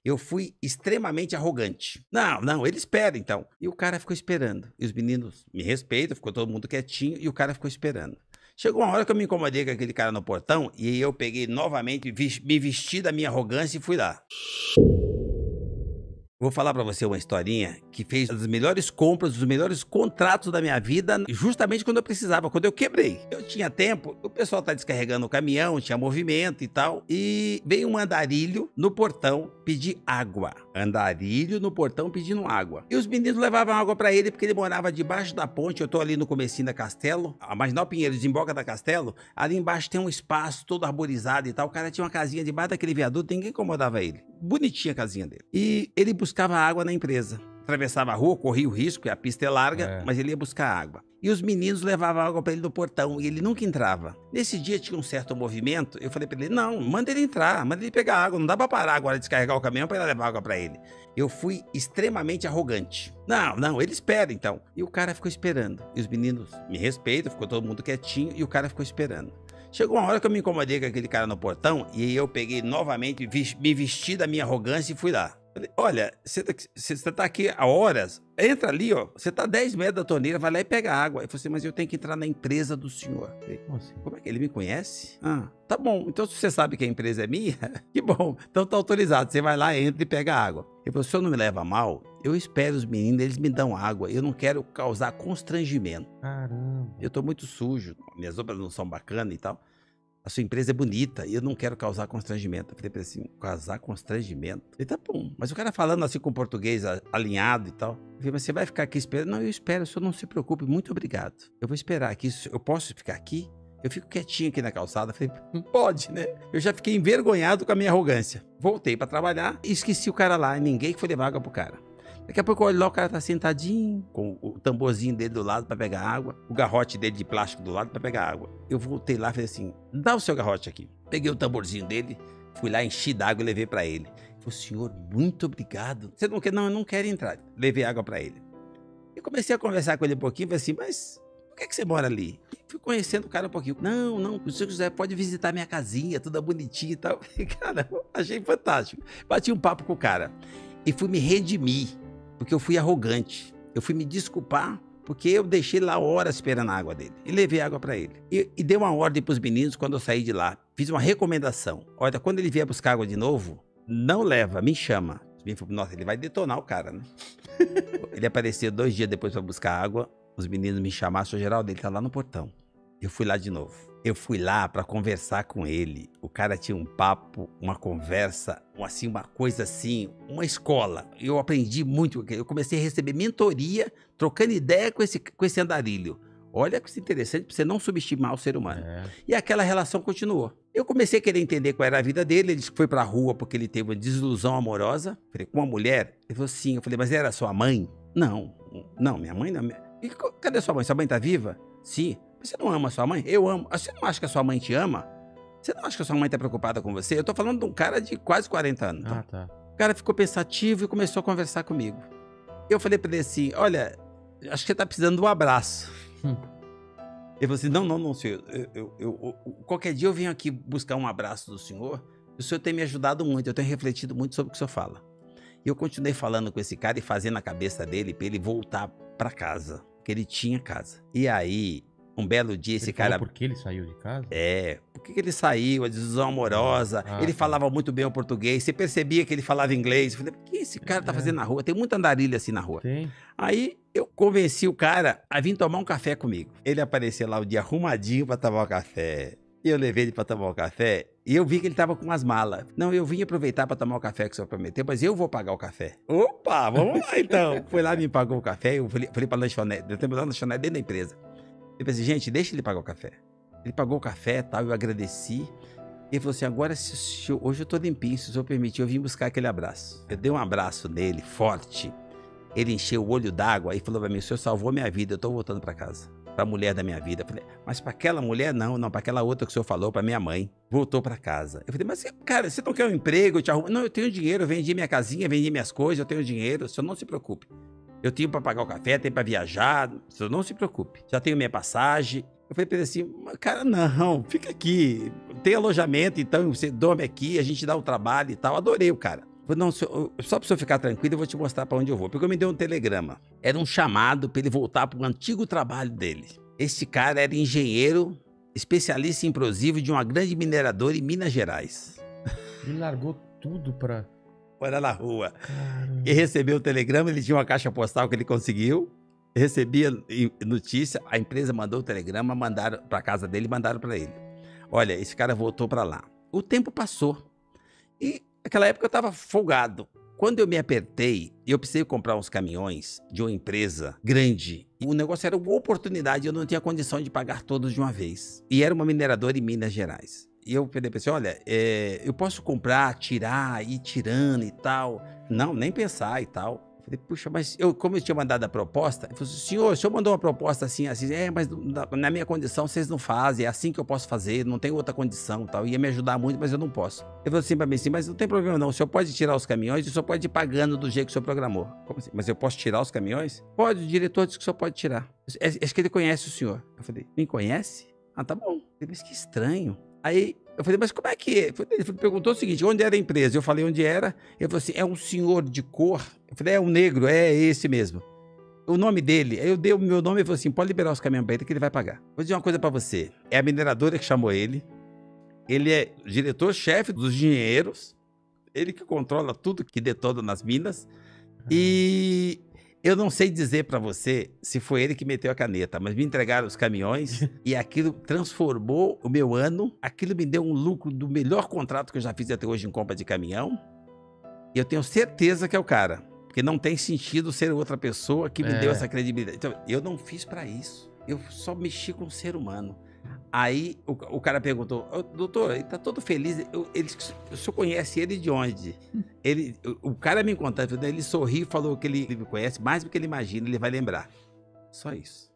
Eu fui extremamente arrogante. Não, não, ele espera então. E o cara ficou esperando. E os meninos me respeitam, ficou todo mundo quietinho e o cara ficou esperando. Chegou uma hora que eu me incomodei com aquele cara no portão e aí eu peguei novamente, me vesti da minha arrogância e fui lá. Vou falar pra você uma historinha que fez as melhores compras, os melhores contratos da minha vida, justamente quando eu precisava, quando eu quebrei. Eu tinha tempo, o pessoal tá descarregando o caminhão, tinha movimento e tal, e veio um andarilho no portão pedir água. Andarilho no portão pedindo água. E os meninos levavam água pra ele porque ele morava debaixo da ponte. Eu tô ali no comecinho da Castelo, a Marginal Pinheiro desemboca da Castelo, ali embaixo tem um espaço todo arborizado e tal. O cara tinha uma casinha debaixo daquele viaduto, ninguém incomodava ele. Bonitinha a casinha dele. E ele buscava água na empresa. Atravessava a rua, corria o risco, porque a pista é larga, mas ele ia buscar água. E os meninos levavam água para ele no portão, e ele nunca entrava. Nesse dia tinha um certo movimento, eu falei para ele, não, manda ele entrar, manda ele pegar água, não dá para parar agora de descarregar o caminhão para levar água para ele. Eu fui extremamente arrogante. Não, não, ele espera então. E o cara ficou esperando. E os meninos me respeitam, ficou todo mundo quietinho, e o cara ficou esperando. Chegou uma hora que eu me incomodei com aquele cara no portão, e aí eu peguei novamente, me vesti da minha arrogância e fui lá. Falei, olha, você tá aqui há horas, entra ali, ó, você tá 10 metros da torneira, vai lá e pega água. Ele falou assim, mas eu tenho que entrar na empresa do senhor. Falei, como é que ele me conhece? Ah, tá bom, então se você sabe que a empresa é minha, que bom, então tá autorizado, você vai lá, entra e pega água. Ele falou, se o senhor não me leva a mal, eu espero os meninos, eles me dão água, eu não quero causar constrangimento. Caramba. Eu tô muito sujo, minhas roupas não são bacanas e tal. A sua empresa é bonita e eu não quero causar constrangimento. Eu falei pra ele assim, causar constrangimento? Ele tá bom. Mas o cara falando assim com português alinhado e tal. Eu falei, mas você vai ficar aqui esperando? Não, eu espero, o senhor não se preocupe, muito obrigado. Eu vou esperar aqui, eu posso ficar aqui? Eu fico quietinho aqui na calçada. Eu falei, não pode, né? Eu já fiquei envergonhado com a minha arrogância. Voltei pra trabalhar e esqueci o cara lá. Ninguém foi levar água pro cara. Daqui a pouco eu olho lá, o cara tá sentadinho, com o tamborzinho dele do lado pra pegar água, o garrote dele de plástico do lado pra pegar água. Eu voltei lá e falei assim, dá o seu garrote aqui. Peguei o tamborzinho dele, fui lá, enchi d'água e levei pra ele. Ele falou, senhor, muito obrigado. Você não quer? Não, eu não quero entrar. Levei água pra ele. E comecei a conversar com ele um pouquinho, falei assim, mas por que você mora ali? E fui conhecendo o cara um pouquinho. Não, não, o senhor José pode visitar minha casinha, toda bonitinha e tal. Cara, achei fantástico. Bati um papo com o cara e fui me redimir. Porque eu fui arrogante, eu fui me desculpar porque eu deixei lá horas esperando a água dele e levei água para ele. E dei uma ordem para os meninos quando eu saí de lá, fiz uma recomendação. Olha, quando ele vier buscar água de novo, não leva, me chama. Os meninos falaram, nossa, ele vai detonar o cara, né? Ele apareceu 2 dias depois para buscar água, os meninos me chamaram, seu Geraldo, ele tá lá no portão. Eu fui lá de novo. Eu fui lá para conversar com ele. O cara tinha um papo, uma conversa, assim, uma coisa assim, uma escola. Eu aprendi muito. Eu comecei a receber mentoria, trocando ideia com esse andarilho. Olha que interessante para você não subestimar o ser humano. E aquela relação continuou. Eu comecei a querer entender qual era a vida dele. Ele foi para a rua porque ele teve uma desilusão amorosa. Falei, com uma mulher? Ele falou sim. Eu falei, mas era sua mãe? Não, não, minha mãe não. E cadê sua mãe? Sua mãe tá viva? Sim. Você não ama sua mãe? Eu amo. Você não acha que a sua mãe te ama? Você não acha que a sua mãe tá preocupada com você? Eu tô falando de um cara de quase 40 anos. Tá? Tá. O cara ficou pensativo e começou a conversar comigo. Eu falei pra ele assim, olha, acho que você tá precisando de um abraço. Ele falou assim, não, senhor. Qualquer dia eu venho aqui buscar um abraço do senhor. O senhor tem me ajudado muito, eu tenho refletido muito sobre o que o senhor fala. E eu continuei falando com esse cara e fazendo a cabeça dele pra ele voltar pra casa. Porque ele tinha casa. E aí... Um belo dia esse cara... Por que ele saiu de casa? Por que ele saiu, a desilusão amorosa, ele falava muito bem o português, você percebia que ele falava inglês, eu falei, o que esse cara tá fazendo na rua? Tem muita andarilha assim na rua. Tem. Aí eu convenci o cara a vir tomar um café comigo. Ele apareceu lá o dia arrumadinho pra tomar o café. E eu levei ele pra tomar o café e eu vi que ele tava com umas malas. Não, eu vim aproveitar pra tomar o café que o senhor prometeu, mas eu vou pagar o café. Opa, vamos lá então. Foi lá, me pagou o café, eu falei pra lanchonete, eu tenho uma lanchonete dentro da empresa. Eu pensei, gente, deixa ele pagar o café. Ele pagou o café e tal, eu agradeci. Ele falou assim, agora hoje eu tô limpinho, se o senhor permitir, eu vim buscar aquele abraço. Eu dei um abraço nele, forte. Ele encheu o olho d'água e falou pra mim, o senhor salvou minha vida, eu tô voltando pra casa. Pra mulher da minha vida. Eu falei, mas pra aquela mulher não, pra aquela outra que o senhor falou, pra minha mãe. Voltou pra casa. Eu falei, mas cara, você não quer um emprego, eu te arrumo? Não, eu tenho dinheiro, eu vendi minha casinha, vendi minhas coisas, eu tenho dinheiro, o senhor não se preocupe. Eu tenho para pagar o café, tenho para viajar, senhor não se preocupe. Já tenho minha passagem. Eu falei para ele assim, cara, não, fica aqui. Tem alojamento, então você dorme aqui, a gente dá o trabalho e tal. Adorei o cara. Falei, não, só para o senhor ficar tranquilo, eu vou te mostrar para onde eu vou. Porque eu me deu um telegrama. Era um chamado para ele voltar para o antigo trabalho dele. Esse cara era engenheiro, especialista em implosivo de uma grande mineradora em Minas Gerais. Ele largou tudo para... Fora na rua. Caramba. E recebeu o telegrama, ele tinha uma caixa postal que ele conseguiu. Recebia notícia, a empresa mandou o telegrama, mandaram para casa dele e mandaram para ele. Olha, esse cara voltou para lá. O tempo passou. E naquela época eu estava folgado. Quando eu me apertei, eu precisei comprar uns caminhões de uma empresa grande. E o negócio era uma oportunidade, eu não tinha condição de pagar todos de uma vez. E era uma mineradora em Minas Gerais. E eu pensei, olha, eu posso comprar, tirar, ir tirando e tal. Não, nem pensar e tal. Falei, puxa, mas como eu tinha mandado a proposta, eu falei, senhor, o senhor mandou uma proposta assim, mas na minha condição vocês não fazem, é assim que eu posso fazer, não tem outra condição e tal. Ia me ajudar muito, mas eu não posso. Ele falou assim pra mim, assim, mas não tem problema não, o senhor pode tirar os caminhões e o senhor pode ir pagando do jeito que o senhor programou. Como assim? Mas eu posso tirar os caminhões? Pode, o diretor disse que o senhor pode tirar. Acho que ele conhece o senhor. Eu falei, me conhece? Ah, tá bom. Ele disse, que estranho. Aí eu falei, mas como é que é? Ele perguntou o seguinte, onde era a empresa? Eu falei onde era. Ele falou assim, é um senhor de cor? Eu falei, é um negro, é esse mesmo. O nome dele, aí eu dei o meu nome e falei assim, pode liberar os caminhões para ele que ele vai pagar. Vou dizer uma coisa para você, é a mineradora que chamou ele é diretor-chefe dos engenheiros, ele que controla tudo que detona nas minas, e... eu não sei dizer para você se foi ele que meteu a caneta, mas me entregaram os caminhões e aquilo transformou o meu ano. Aquilo me deu um lucro do melhor contrato que eu já fiz até hoje em compra de caminhão. E eu tenho certeza que é o cara, porque não tem sentido ser outra pessoa que me deu essa credibilidade. Então, eu não fiz para isso. Eu só mexi com o ser humano. Aí o cara perguntou, doutor, ele tá todo feliz, o senhor conhece ele de onde? O cara me contou, ele sorriu e falou que ele me conhece mais do que ele imagina, ele vai lembrar. Só isso.